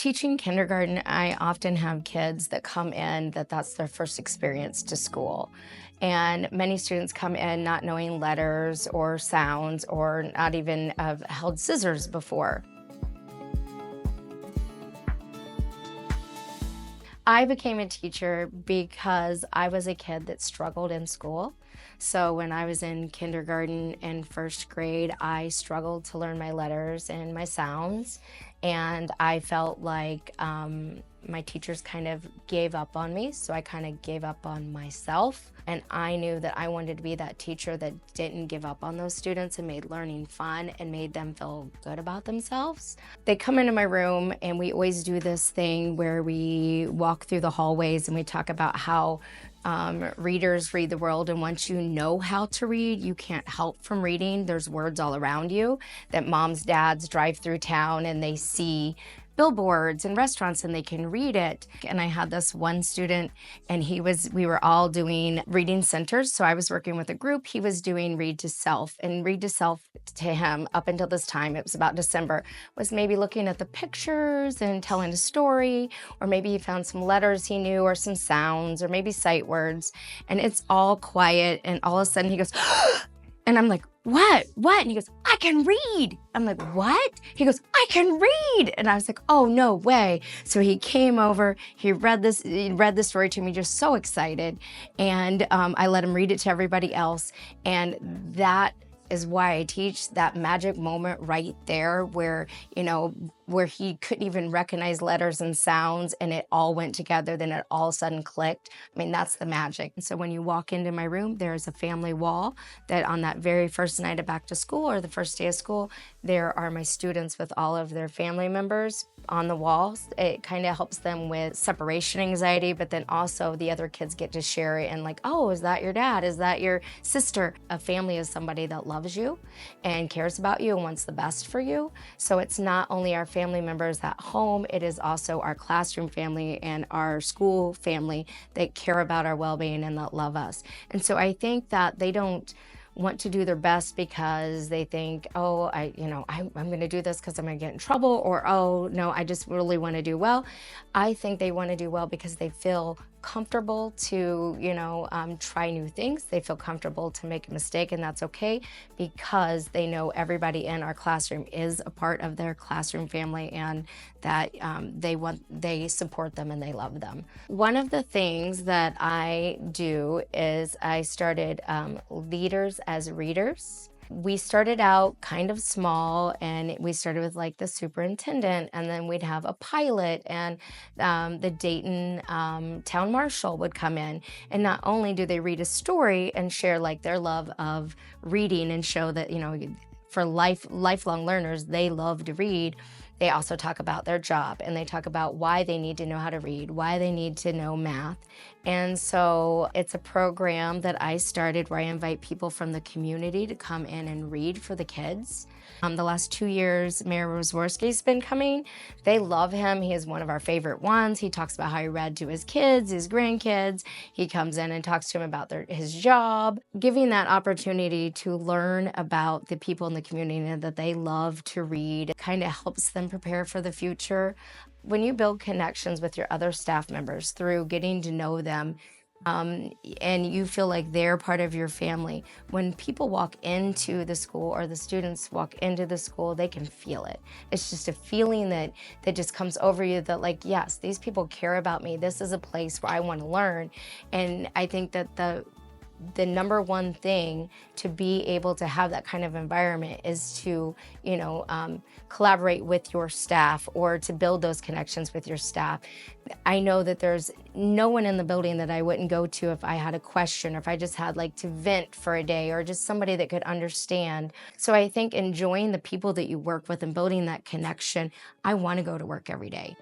Teaching kindergarten, I often have kids that come in that's their first experience to school. And many students come in not knowing letters or sounds or not even have held scissors before. I became a teacher because I was a kid that struggled in school. So when I was in kindergarten and first grade, I struggled to learn my letters and my sounds. And I felt like my teachers kind of gave up on me. So I kind of gave up on myself. And I knew that I wanted to be that teacher that didn't give up on those students and made learning fun and made them feel good about themselves. They come into my room and we always do this thing where we walk through the hallways and we talk about how readers read the world, and once you know how to read, you can't help from reading. There's words all around you that moms, dads drive through town and they see billboards and restaurants and they can read it. And I had this one student and we were all doing reading centers. So I was working with a group. He was doing read to self, and read to self to him up until this time, it was about December, was maybe looking at the pictures and telling a story, or maybe he found some letters he knew or some sounds or maybe sight words, and it's all quiet. And all of a sudden he goes, and I'm like, what? And he goes, I can read. I'm like, what? He goes, I can read. And I was like, oh, no way. So he came over, he read the story to me, just so excited. And I let him read it to everybody else. And that is why I teach, that magic moment right there where, where he couldn't even recognize letters and sounds and it all went together, then it all of a sudden clicked. I mean, that's the magic. And so when you walk into my room, there's a family wall that on that very first night of back to school or the first day of school, there are my students with all of their family members on the walls. It kind of helps them with separation anxiety, but then also the other kids get to share it and like, oh, is that your dad? Is that your sister? A family is somebody that loves you and cares about you and wants the best for you. So it's not only our family members at home, it is also our classroom family and our school family that care about our well-being and that love us. And so I think that they don't want to do their best because they think, oh, I'm going to do this because I'm going to get in trouble, or, oh, no, I just really want to do well. I think they want to do well because they feel comfortable to, try new things. They feel comfortable to make a mistake, and that's okay because they know everybody in our classroom is a part of their classroom family and that they support them and they love them. One of the things that I do is I started Leaders as Readers. We started out kind of small, and we started with like the superintendent, and then we'd have a pilot, and the Dayton town marshal would come in, and not only do they read a story and share like their love of reading and show that, for lifelong learners, they love to read. They also talk about their job, and they talk about why they need to know how to read, why they need to know math. And so it's a program that I started where I invite people from the community to come in and read for the kids. The last 2 years, Mayor Rosworski's been coming. They love him. He is one of our favorite ones. He talks about how he read to his kids, his grandkids. He comes in and talks to them about his job. Giving that opportunity to learn about the people in the community and that they love to read kind of helps them prepare for the future. When you build connections with your other staff members through getting to know them, and you feel like they're part of your family, when people walk into the school or the students walk into the school, they can feel it. It's just a feeling that just comes over you that like, yes, these people care about me. This is a place where I want to learn. And I think that the number one thing to be able to have that kind of environment is to, collaborate with your staff or to build those connections with your staff. I know that there's no one in the building that I wouldn't go to if I had a question or if I just had like to vent for a day or just somebody that could understand. So I think enjoying the people that you work with and building that connection, I want to go to work every day.